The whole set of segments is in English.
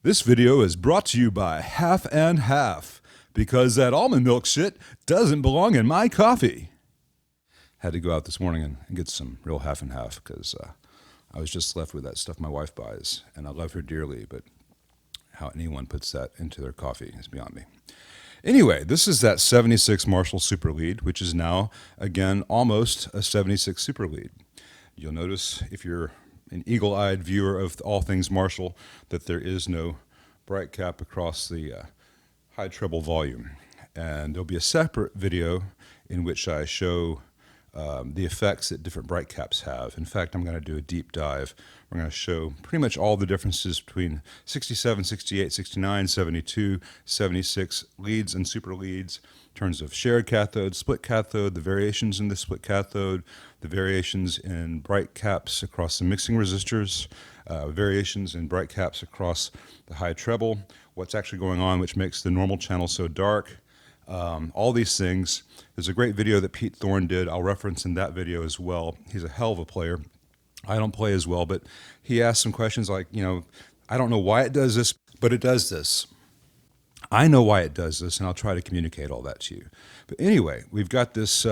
This video is brought to you by Half and Half, because that almond milk shit doesn't belong in my coffee. Had to go out this morning and get some real half and half because I was just left with that stuff my wife buys, and I love her dearly, but how anyone puts that into their coffee is beyond me. Anyway, this is that 76 Marshall Super Lead, which is now, again, almost a 76 Super Lead. You'll notice, if you're an eagle-eyed viewer of all things Marshall, that there is no bright cap across the high treble volume. And there'll be a separate video in which I show the effects that different bright caps have. In fact, I'm going to do a deep dive. We're going to show pretty much all the differences between 67, 68, 69, 72, 76 leads and super leads, in terms of shared cathode, split cathode, the variations in the split cathode, the variations in bright caps across the mixing resistors, variations in bright caps across the high treble, what's actually going on which makes the normal channel so dark. All these things. There's a great video that Pete Thorne did. I'll reference in that video as well. He's a hell of a player. I don't play as well, but he asked some questions like, I don't know why it does this, but it does this. I know why it does this, and I'll try to communicate all that to you. But anyway, we've got this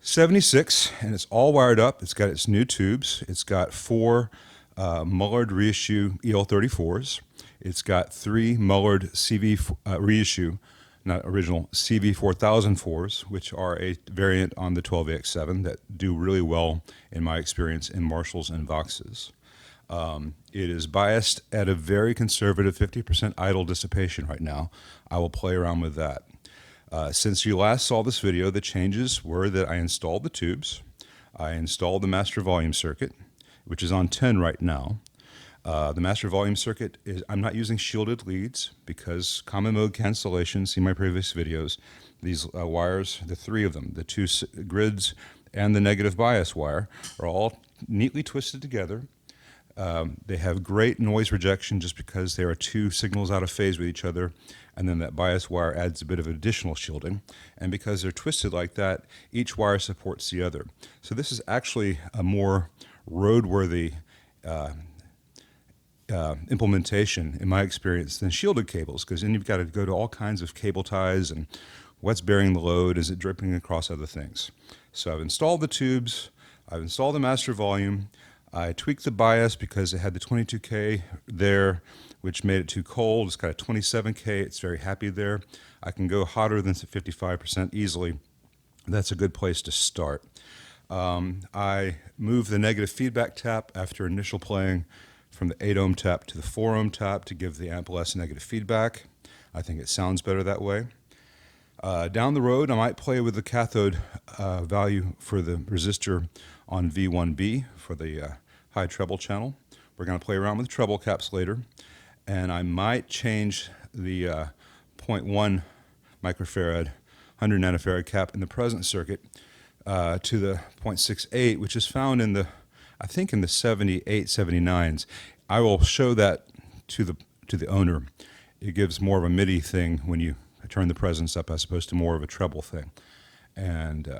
76, and it's all wired up. It's got its new tubes. It's got 4 Mullard reissue EL34s. It's got 3 Mullard CV reissue, not original, CV4004s, which are a variant on the 12AX7 that do really well, in my experience, in Marshalls and Voxes. It is biased at a very conservative 50% idle dissipation right now. I will play around with that. Since you last saw this video, the changes were that I installed the tubes, I installed the master volume circuit, which is on 10 right now. The master volume circuit is, I'm not using shielded leads because common mode cancellation, see my previous videos, these wires, the 3 of them, the 2 grids and the negative bias wire, are all neatly twisted together. They have great noise rejection just because there are 2 signals out of phase with each other, and then that bias wire adds a bit of additional shielding. And because they're twisted like that, each wire supports the other. So this is actually a more roadworthy implementation, in my experience, than shielded cables, because then you've got to go to all kinds of cable ties and what's bearing the load, is it dripping across other things. So I've installed the tubes, I've installed the master volume, I tweaked the bias because it had the 22K there, which made it too cold. It's got a 27K, it's very happy there. I can go hotter than 55% easily. That's a good place to start. I moved the negative feedback tap after initial playing from the 8 ohm tap to the 4 ohm tap to give the amp less negative feedback. I think it sounds better that way. Down the road, I might play with the cathode value for the resistor on V1B for the high treble channel. We're going to play around with treble caps later, and I might change the 0.1 microfarad 100 nanofarad cap in the present circuit to the 0.68, which is found in the, I think, in the 78, 79s. I will show that to the owner. It gives more of a MIDI thing when you turn the presence up as opposed to more of a treble thing. And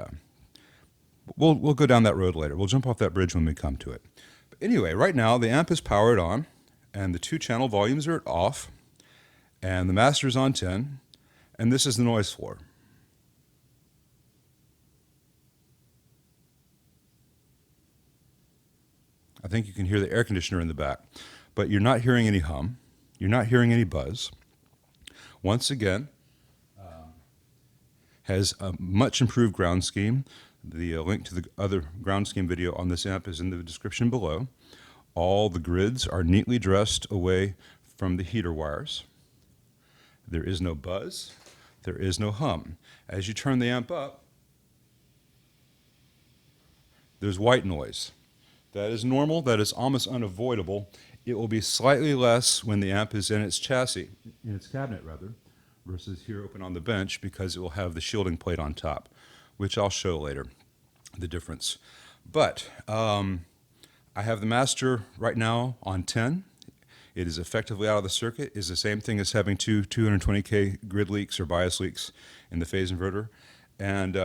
we'll go down that road later. We'll jump off that bridge when we come to it. But anyway, right now the amp is powered on, and the 2 channel volumes are off, and the master's on 10, and this is the noise floor. I think you can hear the air conditioner in the back, but you're not hearing any hum. You're not hearing any buzz. Once again, has a much improved ground scheme. The link to the other ground scheme video on this amp is in the description below. All the grids are neatly dressed away from the heater wires. There is no buzz. There is no hum. As you turn the amp up, there's white noise. That is normal. That is almost unavoidable. It will be slightly less when the amp is in its chassis, in its cabinet rather, versus here open on the bench, because it will have the shielding plate on top, which I'll show later, the difference. But I have the master right now on 10. It is effectively out of the circuit. It is the same thing as having 2 220K grid leaks or bias leaks in the phase inverter. And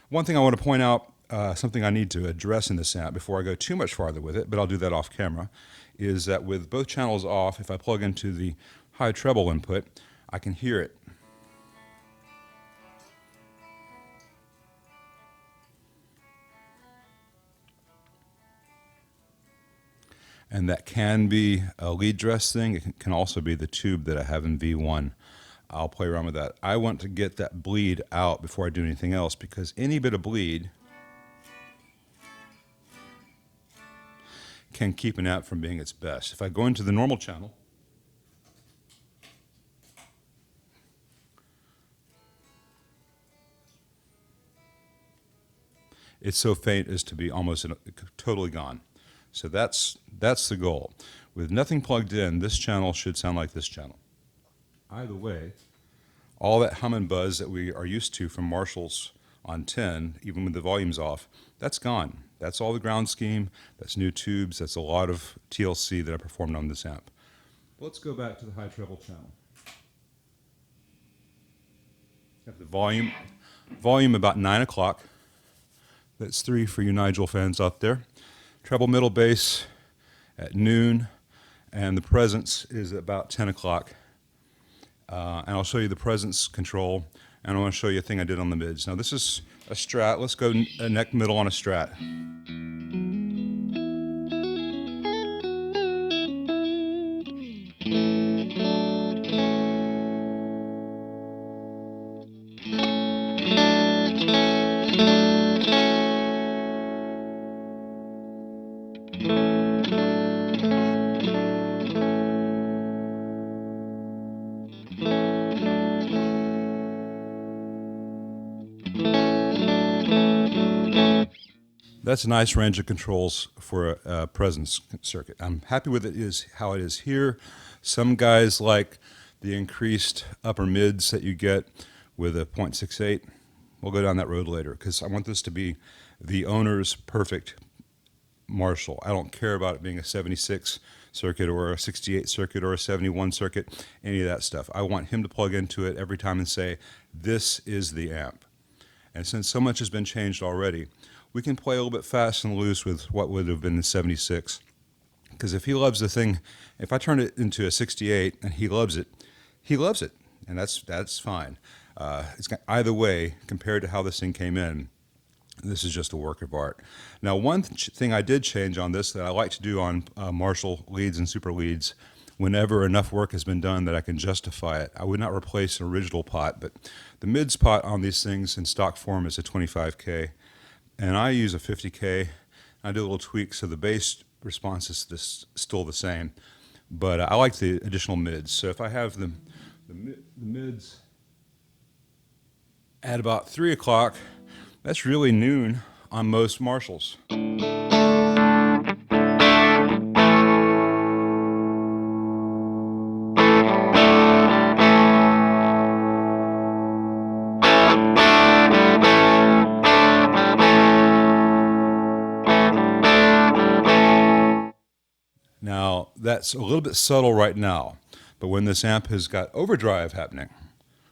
one thing I want to point out, something I need to address in this amp before I go too much farther with it, but I'll do that off camera, is that with both channels off, if I plug into the high treble input, I can hear it. And that can be a lead dress thing. It can also be the tube that I have in V1. I'll play around with that. I want to get that bleed out before I do anything else, because any bit of bleed can keep an amp from being its best. If I go into the normal channel, it's so faint as to be almost totally gone. So that's the goal. With nothing plugged in, this channel should sound like this channel. Either way, all that hum and buzz that we are used to from Marshalls on 10, even with the volumes off, that's gone. That's all the ground scheme, that's new tubes, that's a lot of TLC that I performed on this amp. Let's go back to the high treble channel. Got the volume about 9 o'clock. That's 3 for you Nigel fans out there. Treble middle bass at noon, and the presence is about 10 o'clock. And I'll show you the presence control, and I want to show you a thing I did on the mids. Now this is a Strat. Let's go neck middle on a Strat. That's a nice range of controls for a presence circuit. I'm happy with it is how it is here. Some guys like the increased upper mids that you get with a 0.68. We'll go down that road later, because I want this to be the owner's perfect Marshall. I don't care about it being a 76 circuit or a 68 circuit or a 71 circuit, any of that stuff. I want him to plug into it every time and say, this is the amp. And since so much has been changed already, we can play a little bit fast and loose with what would have been the 76. Because if he loves the thing, if I turn it into a 68 and he loves it, and that's fine. Either way, compared to how this thing came in, this is just a work of art. Now, one thing I did change on this that I like to do on Marshall leads and super leads, whenever enough work has been done that I can justify it, I would not replace an original pot, but the mids pot on these things in stock form is a 25K. And I use a 50K. I do a little tweak, so the bass response is still the same. But I like the additional mids. So if I have the mids at about 3 o'clock, that's really noon on most Marshalls. Now, that's a little bit subtle right now, but when this amp has got overdrive happening,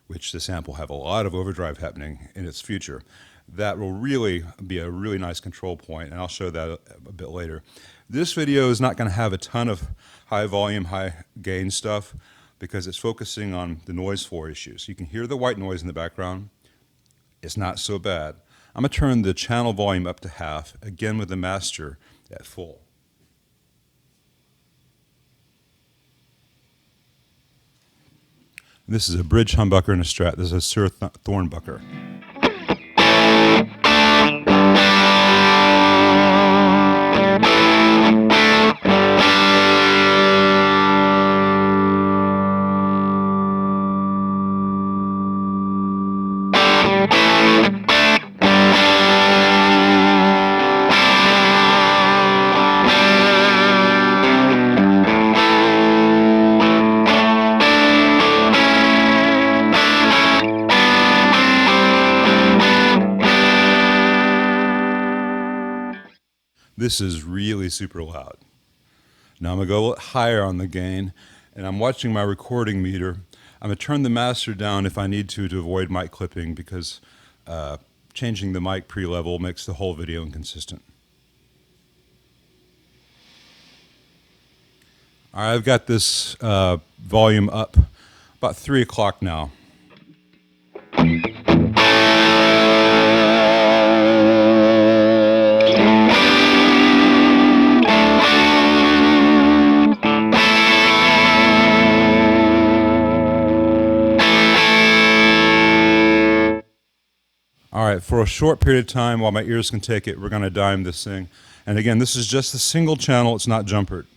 which this amp will have a lot of overdrive happening in its future, that will really be a really nice control point, and I'll show that a bit later. This video is not going to have a ton of high volume, high gain stuff, because it's focusing on the noise floor issues. You can hear the white noise in the background. It's not so bad. I'm going to turn the channel volume up to half, again with the master at full. This is a bridge humbucker and a Strat. This is a Sir Thornbucker. This is really super loud. Now I'm going to go a little higher on the gain, and I'm watching my recording meter. I'm going to turn the master down if I need to avoid mic clipping, because changing the mic pre-level makes the whole video inconsistent. All right, I've got this volume up about 3 o'clock now. All right, for a short period of time, while my ears can take it, we're going to dime this thing. And again, this is just a single channel, it's not jumpered.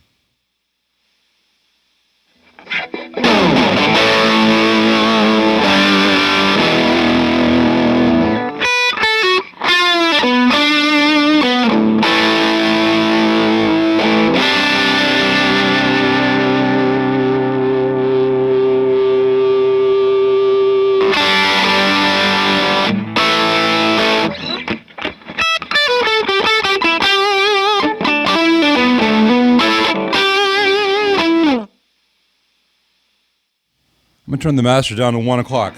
I'm going to turn the master down to 1 o'clock.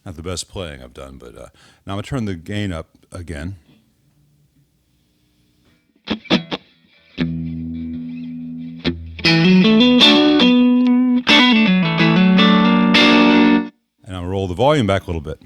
Not the best playing I've done, but now I'm going to turn the gain up again. And I'll roll the volume back a little bit.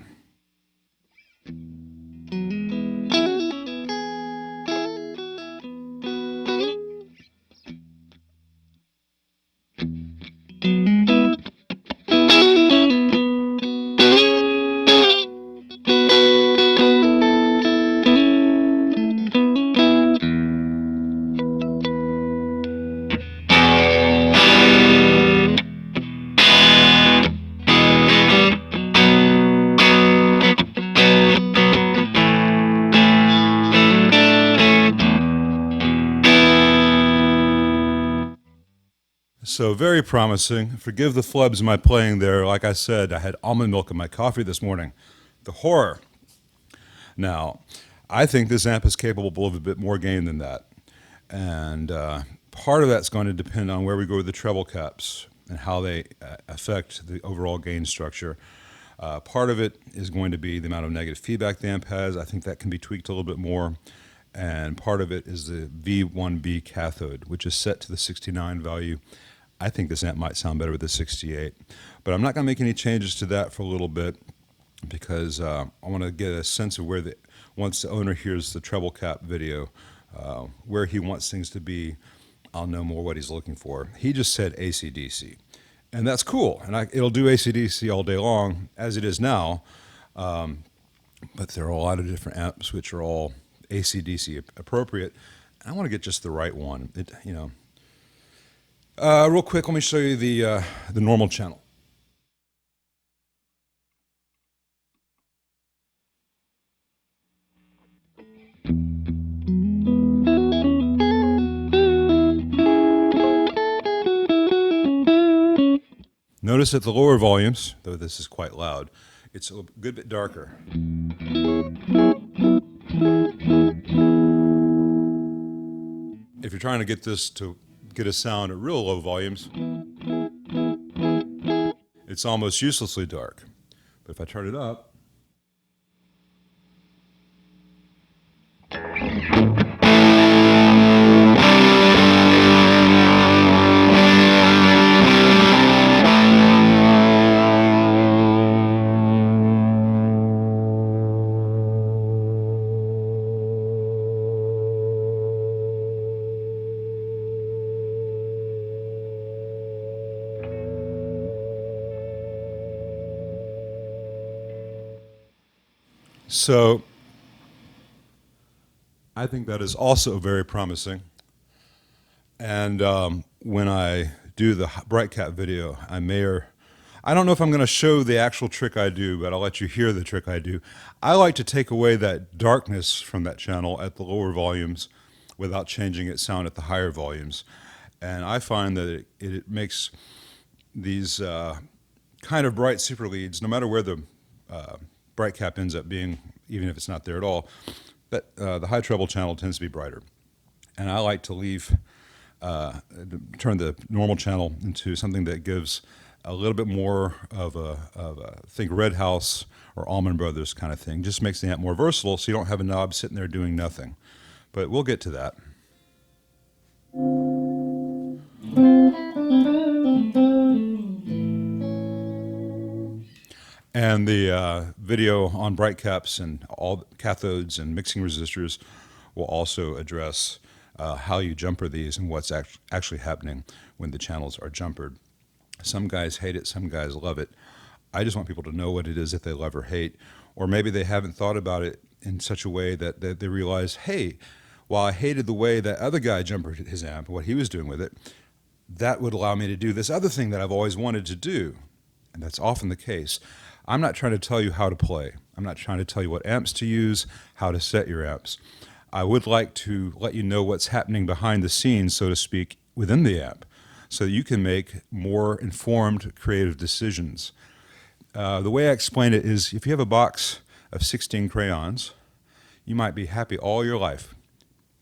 So very promising. Forgive the flubs in my playing there. Like I said, I had almond milk in my coffee this morning. The horror. Now, I think this amp is capable of a bit more gain than that. And part of that's going to depend on where we go with the treble caps and how they affect the overall gain structure. Part of it is going to be the amount of negative feedback the amp has. I think that can be tweaked a little bit more. And part of it is the V1B cathode, which is set to the 69 value. I think this amp might sound better with the 68. But I'm not going to make any changes to that for a little bit because I want to get a sense of where once the owner hears the treble cap video, where he wants things to be, I'll know more what he's looking for. He just said AC/DC, and that's cool. And it'll do AC/DC all day long, as it is now. But there are a lot of different amps which are all AC/DC appropriate. I want to get just the right one. Real quick, let me show you the normal channel. Notice at the lower volumes, though this is quite loud, it's a good bit darker. If you're trying to get this to get a sound at real low volumes, it's almost uselessly dark. But if I turn it up, So I think that is also very promising. And when I do the Bright Cap video, I don't know if I'm going to show the actual trick I do, but I'll let you hear the trick I do. I like to take away that darkness from that channel at the lower volumes without changing its sound at the higher volumes. And I find that it makes these kind of bright super leads, no matter where the Bright Cap ends up being, even if it's not there at all, but the high treble channel tends to be brighter. And I like to turn the normal channel into something that gives a little bit more of a think Red House or Allman Brothers kind of thing. Just makes the amp more versatile, so you don't have a knob sitting there doing nothing. But we'll get to that. And the video on bright caps and all cathodes and mixing resistors will also address how you jumper these and what's actually happening when the channels are jumpered. Some guys hate it, some guys love it. I just want people to know what it is that they love or hate, or maybe they haven't thought about it in such a way that they realize, hey, while I hated the way that other guy jumpered his amp, what he was doing with it, that would allow me to do this other thing that I've always wanted to do. And that's often the case. I'm not trying to tell you how to play. I'm not trying to tell you what amps to use, how to set your amps. I would like to let you know what's happening behind the scenes, so to speak, within the amp, so that you can make more informed, creative decisions. The way I explain it is, if you have a box of 16 crayons, you might be happy all your life.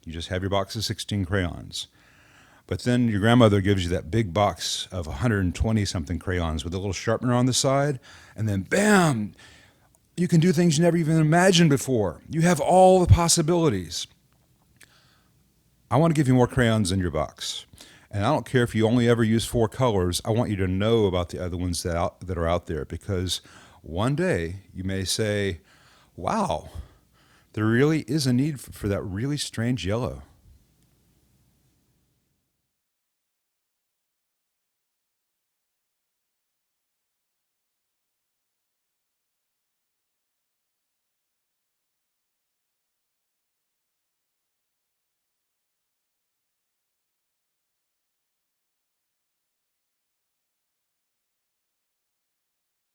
You just have your box of 16 crayons. But then your grandmother gives you that big box of 120-something crayons with a little sharpener on the side, and then bam, you can do things you never even imagined before. You have all the possibilities. I want to give you more crayons in your box. And I don't care if you only ever use 4 colors. I want you to know about the other ones that are out there, because one day you may say, wow, there really is a need for that really strange yellow.